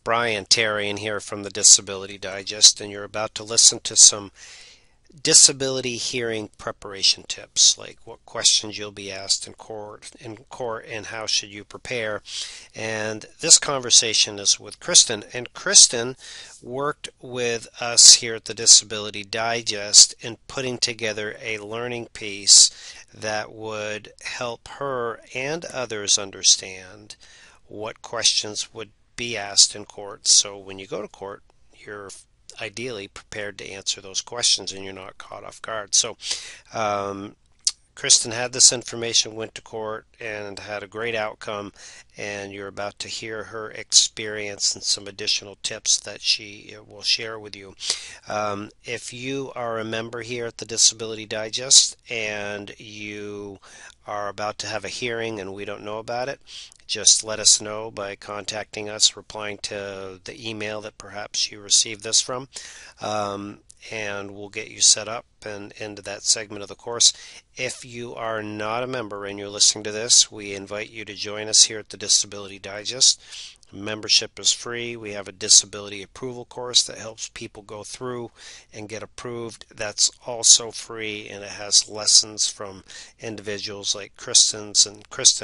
Brian Terrian here from the Disability Digest, and you're about to listen to some disability hearing preparation tips, like what questions you'll be asked in court and how should you prepare. And this conversation is with Kristen, and Kristen worked with us here at the Disability Digest in putting together a learning piece that would help her and others understand what questions would be asked in court. So when you go to court, you're ideally prepared to answer those questions and you're not caught off guard. So um, Kristen had this information, went to court, and had a great outcome, and you're about to hear her experience and some additional tips that she will share with you. If you are a member here at the Disability Digest and you are about to have a hearing and we don't know about it, just let us know by contacting us, replying to the email that perhaps you received this from, and we'll get you set up and into that segment of the course. If you are not a member and you're listening to this, we invite you to join us here at the Disability Digest. Membership is free. We have a disability approval course that helps people go through and get approved. That's also free, and it has lessons from individuals like Kristen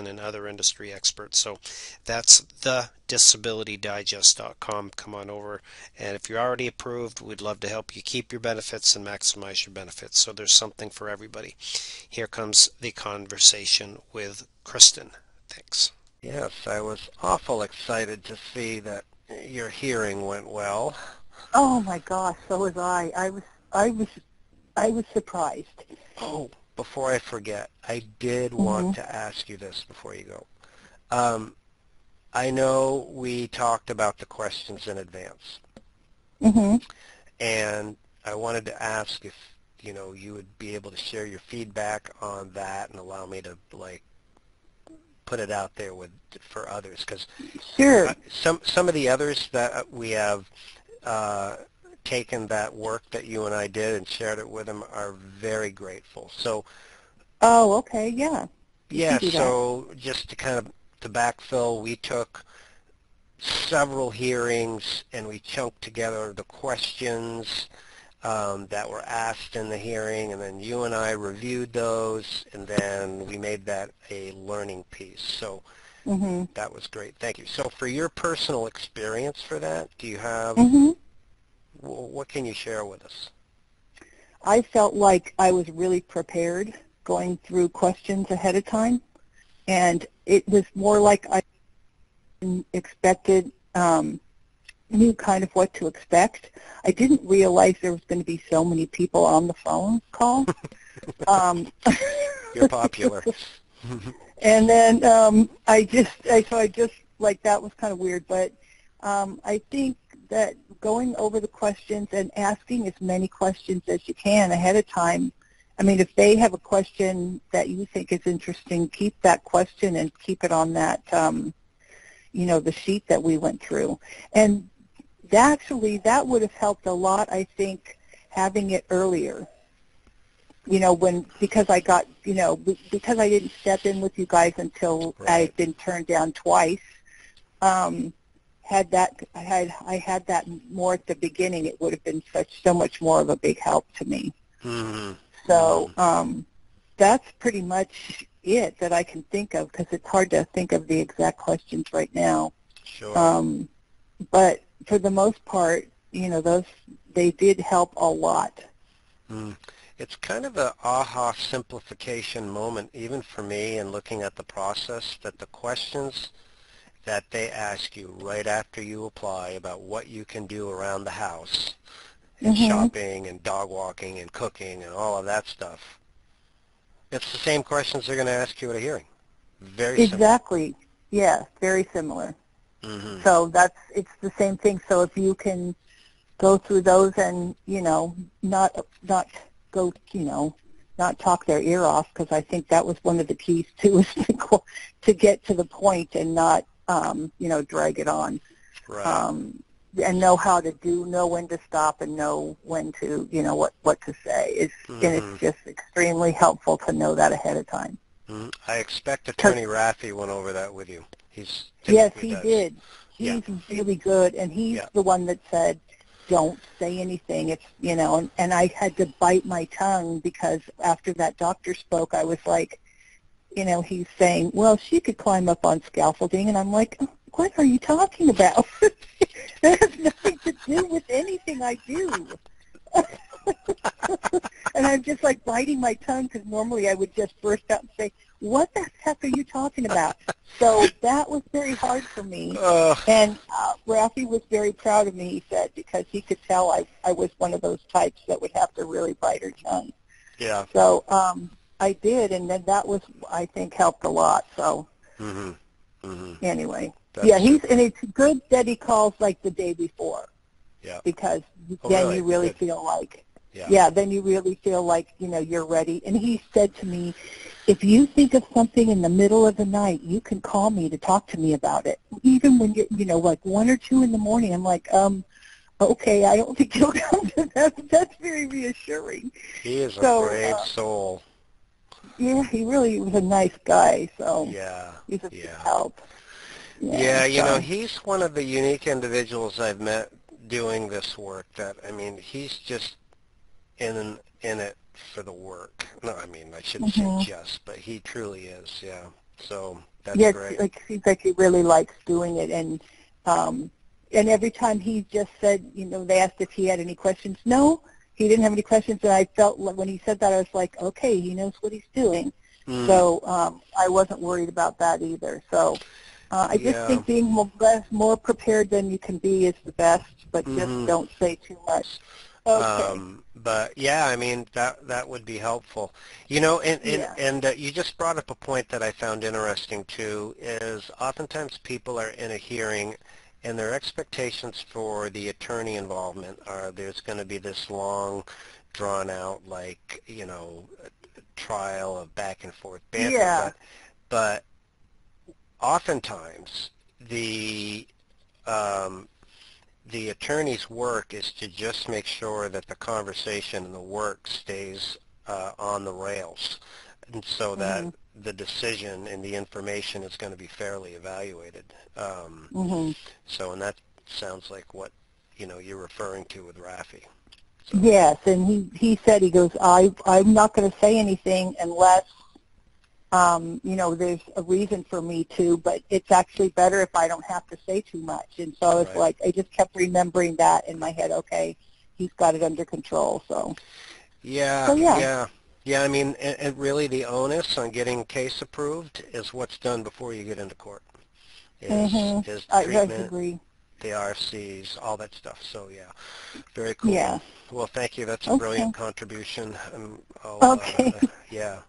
and other industry experts. So that's thedisabilitydigest.com. Come on over, and if you're already approved, we'd love to help you keep your benefits and maximize your benefits. So there's something for everybody. Here comes the conversation with Kristen. Thanks. Yes, I was awful excited to see that your hearing went well. Oh my gosh, so was I. I was surprised. Oh, before I forget, I did want Mhm. to ask you this before you go. Um, I know we talked about the questions in advance, Mhm. and I wanted to ask if, you would be able to share your feedback on that and allow me to, put it out there for others, because Sure. some of the others that we have taken that work that you and I did and shared it with them are very grateful. So Oh, okay. Yeah. You can yeah, do that. so just to kind of to backfill, we took several hearings and we chunked together the questions that were asked in the hearing, and then you and I reviewed those, and then we made that a learning piece. So Mhm. that was great. Thank you. So for your personal experience for that, do you have, Mhm. what can you share with us? I felt like I was really prepared going through questions ahead of time, and it was more like I expected, knew kind of what to expect. I didn't realize there was going to be so many people on the phone call. Um, You're popular. And then I just like that was kind of weird, but I think that going over the questions and asking as many questions as you can ahead of time. I mean, if they have a question that you think is interesting, keep that question and keep it on that, the sheet that we went through. And that would have helped a lot, I think, having it earlier. Because I got, because I didn't step in with you guys until Right. I'd been turned down twice, I had that more at the beginning, it would have been so much more of a big help to me. Mm-hmm. So Mm-hmm. that's pretty much it that I can think of, because it's hard to think of the exact questions right now. Sure. Um, but for the most part, they did help a lot. Mm. It's kind of a aha simplification moment, even for me, in looking at the process, that the questions that they ask you right after you apply about what you can do around the house and Mhm. shopping and dog walking and cooking and all of that stuff, it's the same questions they're going to ask you at a hearing. Very similar. Exactly. Yeah, very similar. Mm-hmm. So it's the same thing. So if you can go through those and, not go, not talk their ear off, because I think that was one of the keys too, is to get to the point and not, drag it on. Right. And know when to stop and know when to, what to say. And it's Mm-hmm. just extremely helpful to know that ahead of time. Mm-hmm. I expect 'Cause Attorney Raffi went over that with you. He's yes, typically he does. did. Yeah. he's really good, and he's Yeah. the one that said, don't say anything. It's, and I had to bite my tongue because after that doctor spoke, I was like, he's saying, well, she could climb up on scaffolding, and I'm like, "Oh, what are you talking about? That has nothing to do with anything I do." And I'm just like biting my tongue because normally I would just burst out and say, what the heck are you talking about? So that was very hard for me. Uh, And Rafi was very proud of me, he said, because he could tell I was one of those types that would have to really bite her tongue. yeah. So I did, and then that was, I think, helped a lot. So Mhm. Mhm. anyway, That's yeah, super. and it's good that he calls like the day before, Yeah. because Oh, then you really? really Good. feel like, Yeah. yeah, then you really feel like, you're ready. And he said to me, if you think of something in the middle of the night, you can call me to talk to me about it. Even when you're, like 1 or 2 in the morning, I'm like, okay, I don't think you'll come to that. But that's very reassuring. He is a So, brave soul. yeah, he really was a nice guy. So Yeah. he's a big Yeah. help. Yeah, Yeah, so. he's one of the unique individuals I've met doing this work that, I mean, he's just in it for the work. No, I mean, I shouldn't say Hmm. just, but he truly is, yeah. So that's Yeah, great. it seems like he really likes doing it, and every time he just said, they asked if he had any questions. No, he didn't have any questions, and I felt like when he said that, I was like, okay, he knows what he's doing. Mm, So I wasn't worried about that either. So I just yeah. think being more prepared than you can be is the best, but just Hmm. don't say too much. Okay. But yeah, I mean, that would be helpful. Yeah. You just brought up a point that I found interesting too, is oftentimes people are in a hearing and their expectations for the attorney involvement are there's going to be this long, drawn out, like, trial of back and forth banter, Yeah. but oftentimes um, the attorney's work is to just make sure that the conversation and the work stays on the rails, and so that Mhm. the decision and the information is going to be fairly evaluated. Mhm. And that sounds like what you're referring to with Rafi. So Yes, and he said, he goes, I'm not going to say anything unless there's a reason for me to, but it's actually better if I don't have to say too much. And so I was right. like, I just kept remembering that in my head. Okay, he's got it under control. So Yeah, yeah. yeah. Yeah, I mean, and really the onus on getting a case approved is what's done before you get into court, Mhm. is the I treatment, agree. the RCs, all that stuff. So yeah, very cool. Yeah. Well, thank you. That's a Okay. brilliant contribution. Okay. Yeah.